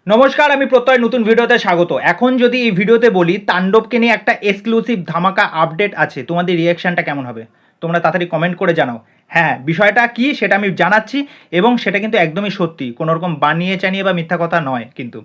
নমস্কার, আমি প্রত্যয় নতুন ভিডিওতে স্বাগত। এখন যদি এই ভিডিওতে বলি তাণ্ডবকে নিয়ে একটা এক্সক্লুসিভ ধামাকা আপডেট আছে, তোমাদের রিয়াকশনটা কেমন হবে? তোমরা তাড়াতাড়ি কমেন্ট করে জানাও। হ্যাঁ, বিষয়টা কি সেটা আমি জানাচ্ছি এবং সেটা কিন্তু একদমই সত্যি, কোনো রকম বানিয়ে চানিয়ে বা মিথ্যা কথা নয় কিন্তু।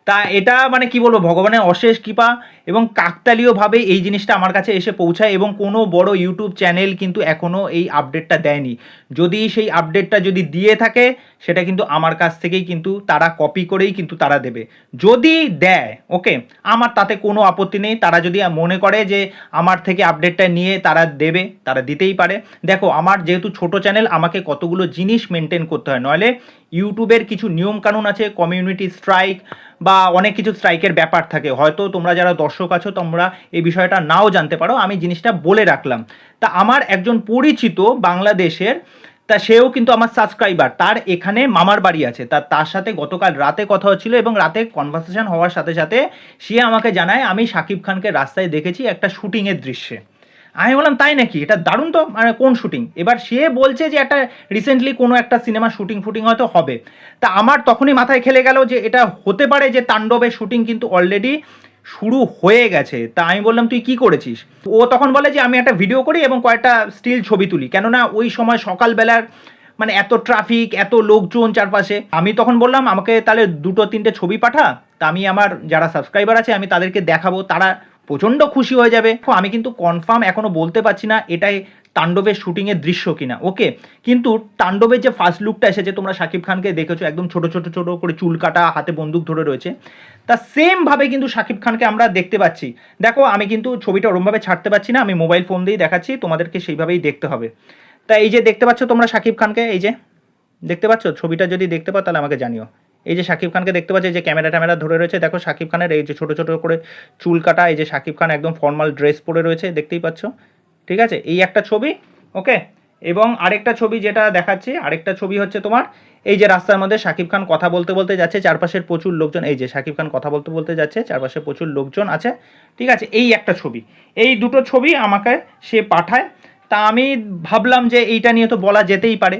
তা এটা মানে কি বলবো, ভগবানের অশেষ কৃপা এবং কাকতালীয়ভাবে এই জিনিসটা আমার কাছে এসে পৌঁছায় এবং কোনো বড় ইউটিউব চ্যানেল কিন্তু এখনও এই আপডেটটা দেয়নি। যদি সেই আপডেটটা যদি দিয়ে থাকে সেটা কিন্তু আমার কাছ থেকেই কিন্তু তারা কপি করেই কিন্তু তারা দেবে। যদি দেয় ওকে, আমার তাতে কোনো আপত্তি নেই। তারা যদি মনে করে যে আমার থেকে আপডেটটা নিয়ে তারা দেবে, তারা দিতেই পারে। দেখো, আমার যেহেতু ছোট চ্যানেল, আমাকে কতগুলো জিনিস মেনটেন করতে হয়, নইলে ইউটিউবের কিছু নিয়মকানুন আছে, কমিউনিটি স্ট্রাইক বা অনেক কিছু স্ট্রাইকের ব্যাপার থাকে। হয়তো তোমরা যারা দর্শক আছো তোমরা এই বিষয়টা নাও জানতে পারো, আমি জিনিসটা বলে রাখলাম। তা আমার একজন পরিচিত বাংলাদেশের, তা সেও কিন্তু আমার সাবস্ক্রাইবার, তার এখানে মামার বাড়ি আছে। তার সাথে গতকাল রাতে কথা হচ্ছিল এবং রাতে কনভারসেশন হওয়ার সাথে সাথে সে আমাকে জানায় আমি শাকিব খানকে রাস্তায় দেখেছি একটা শুটিংয়ের দৃশ্যে। আমি বললাম তাই নাকি, এটা দারুণ তো, মানে কোন শুটিং? এবার সে বলছে যে একটা রিসেন্টলি কোনো একটা সিনেমা শুটিং হয়তো হবে। তা আমার তখনই মাথায় খেলে গেল যে এটা হতে পারে যে তাণ্ডবের শুটিং কিন্তু অলরেডি শুরু হয়ে গেছে। তা আমি বললাম তুই কি করেছিস? ও তখন বলে যে আমি একটা ভিডিও করি এবং কয়েকটা স্টিল ছবি তুলি, কেননা ওই সময় সকালবেলার মানে এত ট্রাফিক, এত লোকজন চারপাশে। আমি তখন বললাম আমাকে তাহলে দুটো তিনটে ছবি পাঠা, তা আমি আমার যারা সাবস্ক্রাইবার আছে আমি তাদেরকে দেখাবো, তারা প্রচণ্ড খুশি হয়ে যাবে। আমি কিন্তু কনফার্ম এখনও বলতে পারছি না এটাই তাণ্ডবের শুটিংয়ের দৃশ্য কিনা, ওকে। কিন্তু তাণ্ডবের যে ফার্স্ট লুকটা এসেছে, তোমরা শাকিব খানকে দেখেছো একদম ছোট ছোট ছোট করে চুল কাটা, হাতে বন্দুক ধরে রয়েছে। তা সেমভাবে কিন্তু শাকিব খানকে আমরা দেখতে পাচ্ছি। দেখো, আমি কিন্তু ছবিটা ওরমভাবে ছাড়তে পারছি না, আমি মোবাইল ফোন দিয়েই দেখাচ্ছি, তোমাদেরকে সেইভাবেই দেখতে হবে। তা এই যে দেখতে পাচ্ছ তোমরা শাকিব খানকে, এই যে দেখতে পাচ্ছ ছবিটা, যদি দেখতে পাও তাহলে আমাকে জানিও। এই যে শাকিব খানকে দেখতে পাচ্ছ, এই যে ক্যামেরা ট্যামেরা ধরে রয়েছে, দেখো শাকিব খানের এই যে ছোটো ছোটো করে চুল কাটা, এই যে শাকিব খান একদম ফর্মাল ড্রেস পরে রয়েছে, দেখতেই পাচ্ছ। ঠিক আছে, এই একটা ছবি, ওকে। এবং আরেকটা ছবি যেটা দেখাচ্ছি, আরেকটা ছবি হচ্ছে তোমার এই যে রাস্তার মধ্যে শাকিব খান কথা বলতে বলতে যাচ্ছে, চারপাশের প্রচুর লোকজন, এই যে শাকিব খান কথা বলতে বলতে যাচ্ছে, চারপাশে প্রচুর লোকজন আছে। ঠিক আছে, এই একটা ছবি, এই দুটো ছবি আমাকে সে পাঠায়। তা আমি ভাবলাম যে এইটা নিয়ে তো বলা যেতেই পারে।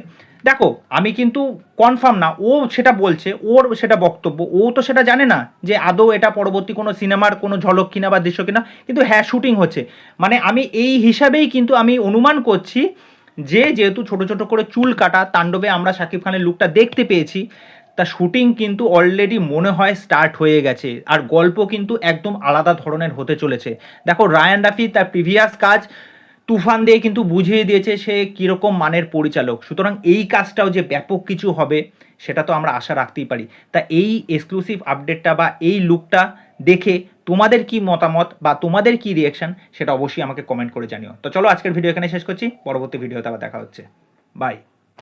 দেখো, আমি কিন্তু কনফার্ম না, ও সেটা বলছে, ওর সেটা বক্তব্য, ও তো সেটা জানে না যে আদৌ এটা পরবর্তী কোনো সিনেমার কোনো ঝলক কিনা বা দৃশ্য কিনা, কিন্তু হ্যাঁ শুটিং হচ্ছে। মানে আমি এই হিসাবেই কিন্তু আমি অনুমান করছি যে যেহেতু ছোট ছোট করে চুল কাটা তাণ্ডবে আমরা শাকিব খানের লুকটা দেখতে পেয়েছি, তা শুটিং কিন্তু অলরেডি মনে হয় স্টার্ট হয়ে গেছে। আর গল্প কিন্তু একদম আলাদা ধরনের হতে চলেছে। দেখো, রায়ান রাফি তার প্রিভিয়াস কাজ তুফান দিয়ে কিন্তু বুঝিয়ে দিয়েছে সে কীরকম মানের পরিচালক, সুতরাং এই কাজটাও যে ব্যাপক কিছু হবে সেটা তো আমরা আশা রাখতেই পারি। তা এই এক্সক্লুসিভ আপডেটটা বা এই লুকটা দেখে তোমাদের কি মতামত বা তোমাদের কি রিয়াকশন সেটা অবশ্যই আমাকে কমেন্ট করে জানিও। তো চলো, আজকের ভিডিও এখানে শেষ করছি, পরবর্তী ভিডিওতে আবার দেখা হচ্ছে। বাই।